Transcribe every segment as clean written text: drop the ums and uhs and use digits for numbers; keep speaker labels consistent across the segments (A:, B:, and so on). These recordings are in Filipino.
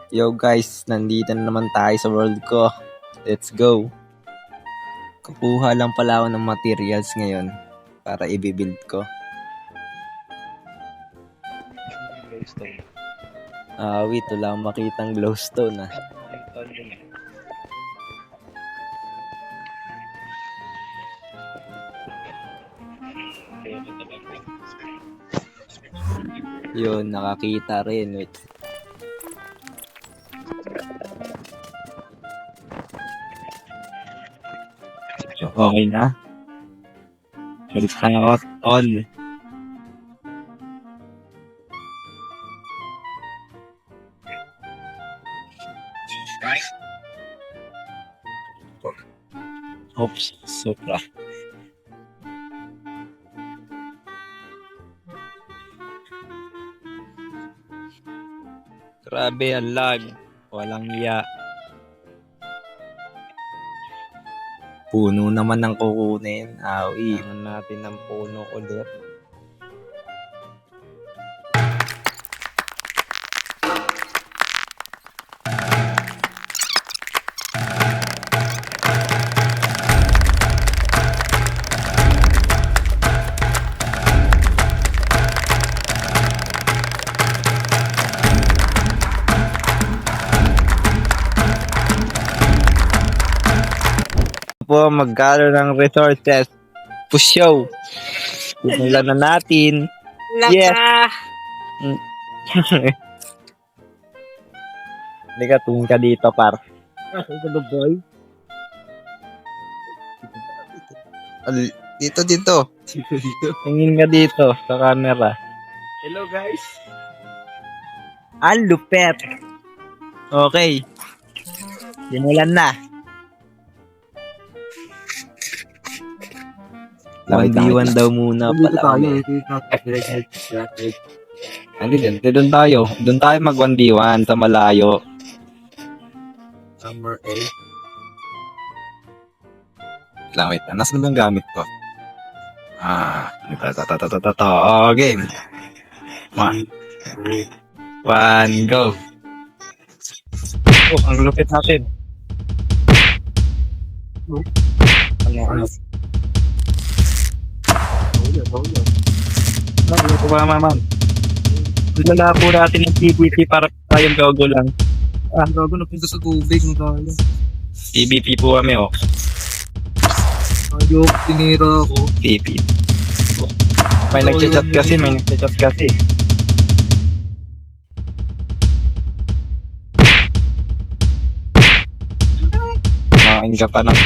A: Yo guys, nandito na naman tayo sa world ko. Let's go. Kukuha lang pala ako ng materials ngayon para i-build ko. Wait, wala akong makitang glowstone ah. Yun, nakakita rin. Wait. Okay na. Balik tayo all. Oops, supra. Grabe ang lag. Walang iya. Puno naman ang kukunin. Awi. Kailangan natin ng puno ulit. Po magkaroon ng resources. Pusyo. Simulan na natin. Yes. Halika, tumingin ka dito, par.
B: boy.
A: Dito. Tingin ka dito sa camera.
B: Hello guys.
A: Ang lupet. Okay. Simulan na. 1v1 daw muna pala. Doon tayo. Doon tayo mag 1v1 sa malayo.
B: Number 8.
A: Wait lang. Nasaan ba ang gamit ko? Game. 1, go.
B: Oh, ang lupit natin. Ano? Ano ba, ma'am? Lala po natin yung PvP para tayong gago lang. Gago na punta sa tubig ng tayo.
A: PvP po kami, oh.
B: Ayok, tinira ako.
A: PvP. May nagchat kasi. Makain ka pa ng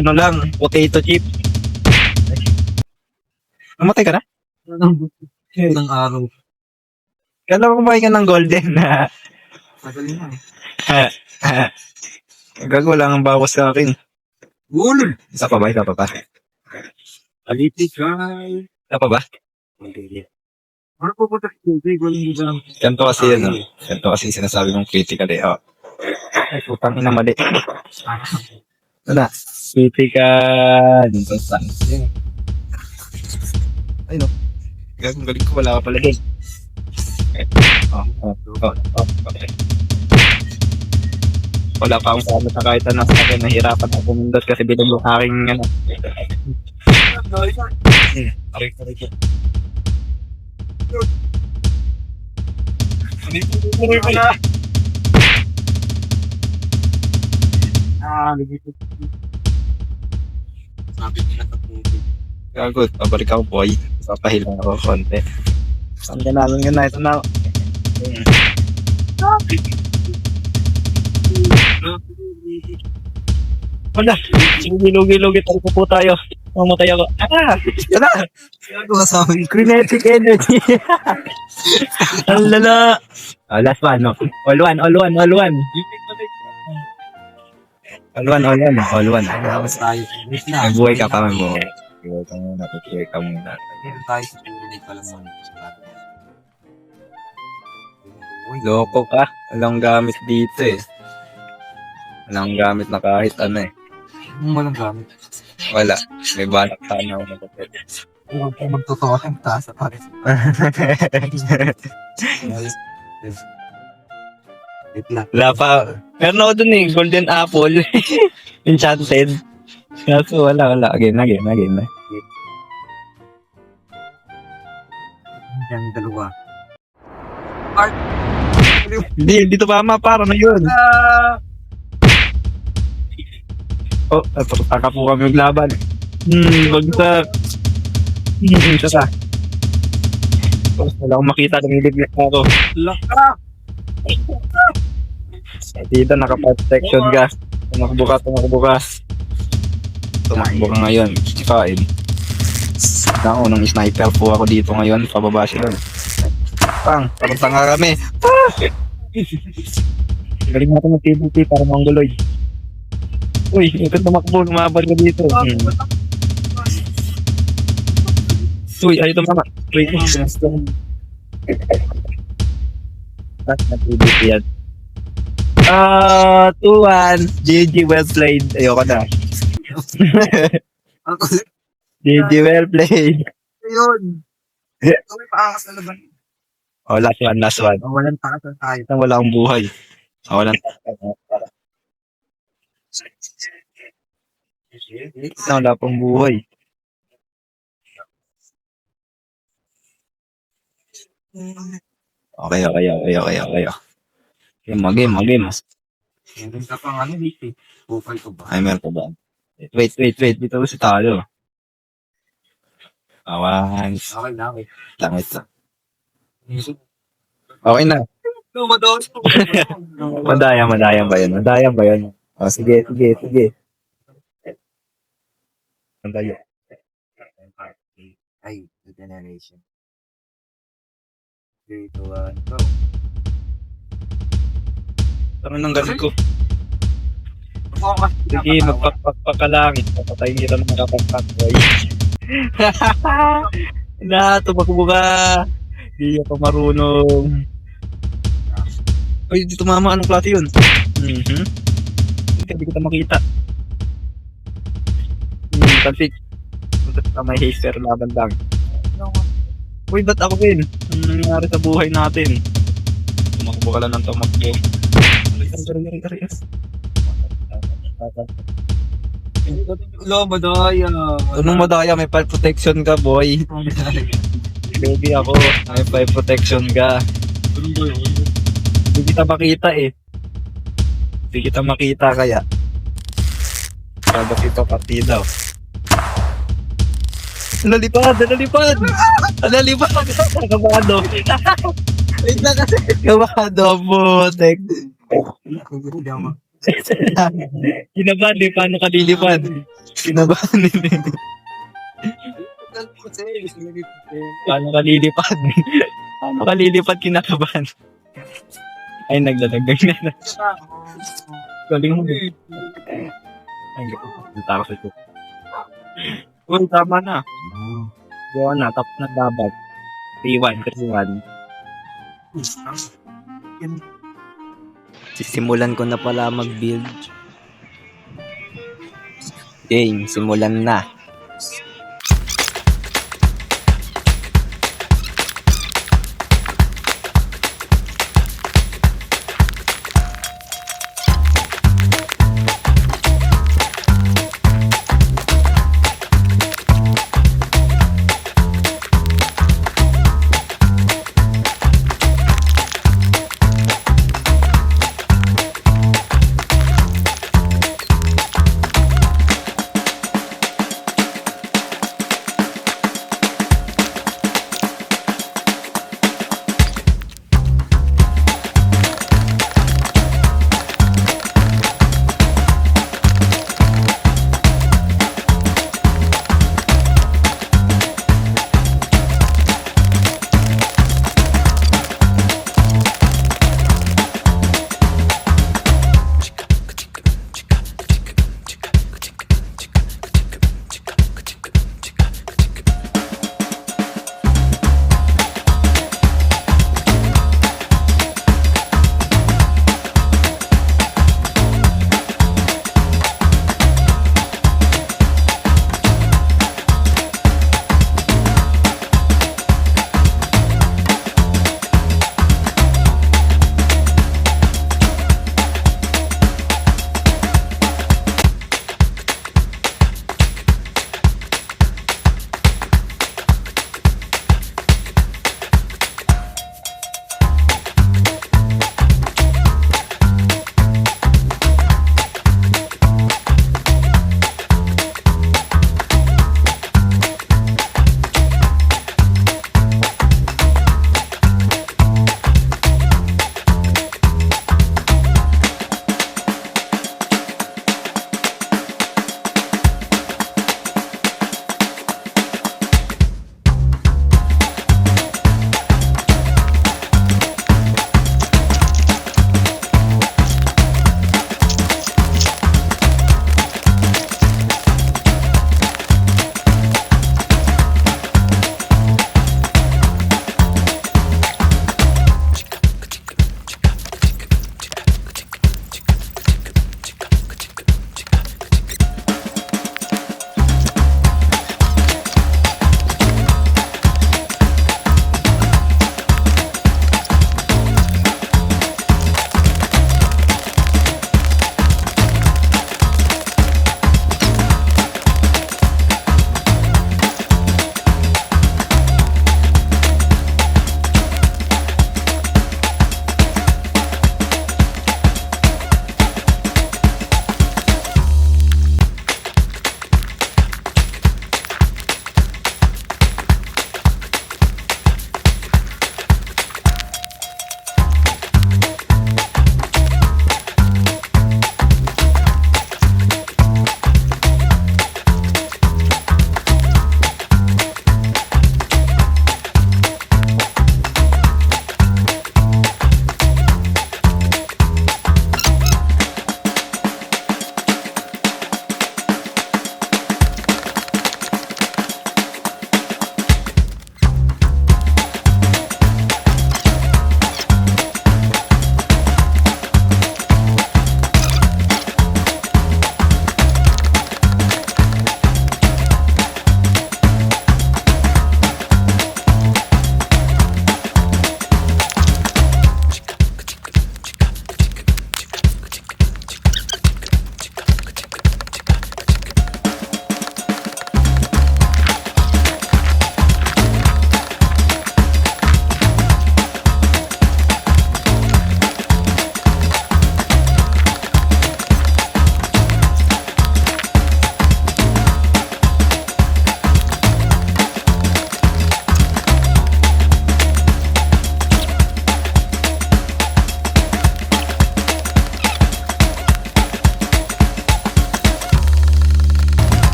B: Ano lang,
A: potato chip. Namatay ka na?
B: ng araw.
A: Kala ko kumain ka ng golden na.
B: Magaling na.
A: Gago lang ang bawas sa akin.
B: Gulog!
A: Isa pa ba?
B: Alitik, guys.
A: Isa pa ba?
B: Ano po po sa tubig? Walang lang.
A: Ganito kasi yun. Ganito kasi sinasabi mong critical eh. Oh. Ay, putang ina mali. Wala. Critical. Ay no. Gagong galing ko. Wala ka pala din. Okay. Wala pa akong sabi sa kahit ano sa akin. Nahirapan ako pumindot kasi bilang yung aking ano.
B: Tuloy ko na. Nagigit. Sabi nila sa tubig.
A: Gago, pabalik ako boy. Papahilang ako konti. Saan ka namin yun na? Ito na.
B: Wala. Lugi-lugi. Talo po tayo. Mamatay ako.
A: Tara!
B: Gago kasama yung
A: Kinetic energy. Ang lala. Last one, no? All one.
B: All one.
A: All one.
B: Tapos tayo.
A: Magbuhay ka pa, magbuhay. Magbuhay ka muna.
B: Meron tayo sa tubig pala sa
A: Loko ka. Walang gamit dito eh. Walang gamit na kahit ano eh.
B: walang gamit.
A: Wala. May balak sana ako magpapit.
B: Huwag kayo magtotoo ang taas sa pares. Wala pa. Meron ako dun golden apple. Enchanted. Kaso wala. Again.
A: Yan, dalawa.
B: Hindi tumama. Para na yun. Oh, taka po kami maglaban. Bagsak. Isa. Wala akong makita. Lumilipit na ako. Laka! Dito, naka-protection ka. Tumakbo ka. Tumakbo ka ngayon. Kain. Ako, nang sniper po ako dito ngayon. Pababa siya doon. Parang nga kami. Galing natin ng PvP para mangguloy. Uy, ikot tumakbo. Lumaban ka dito. Uy, ay tumama. Wait, na PvP yan. 2-1. GG, well played. Ayoko na. GG, well played.
A: Ayun. Kami paangas na laban.
B: Oh, last one.
A: Walang takas na tayo.
B: Wala akong buhay. Walang wala pang buhay. Okay. Game.
A: Meron ka pang ano dito. Bukal ko ba?
B: Ay, meron pa ba? Wait. Dito si talo. Awan.
A: Okay na, okay.
B: Langit na. Okay na.
A: Lumados.
B: Madayang ba yun? Oh, sige. Madayo.
A: Ay, the generation. 3, 2, 1, go.
B: Tangan ng galit ko. Sige, magpakpak ka lang. Papatayin kita ng nakapakpak, boy. Tumakbo ka. Hindi ako marunong. Ay, dito mama. Anong klase yun? Hindi kita makita. Talsik. May haster laban lang. Uy, ba't ako din? Ano nangyari sa buhay natin? Tumakbo ka lang ng tumakbo. Aray.
A: Madaya.
B: Anong madaya? May fire protection ka, boy. Baby ako. May fire protection ka. Hindi kita makita eh. Hindi kita makita kaya. Dapat ito partida. Nalipad! Kabado.
A: Wait na kasi.
B: Kabado, putek. Kinabahan eh, paano ka lilipad? Kinabahan eh. Paano ka lilipad? Paano ka lilipad kinakabahan? Ay, nagdadagdag na. Galing mo. Ay, takot ito. Uy, tama na. Buwan na, tapos na dapat. 3-1. Sisimulan ko na pala mag-build. Game, simulan na.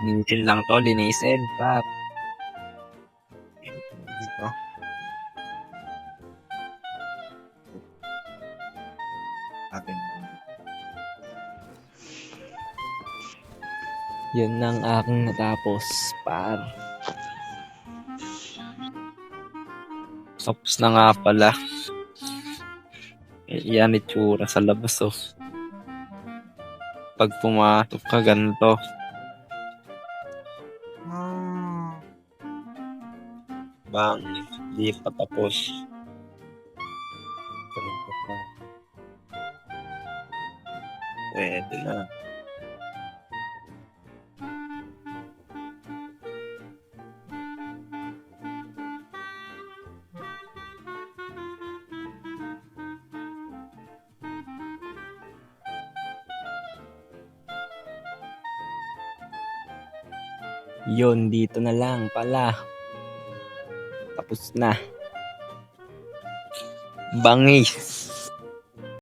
A: Linisin lang to, linisin, pap. Dito. Atin. Yun ang aking natapos, par. Tapos na nga pala. Yan itsura sa labas, oh. Pag pumasok ka, ganito. Bang, di pa tapos. Ganito pa. Pwede na. Yun, dito na lang pala. Tapos na. Bangis.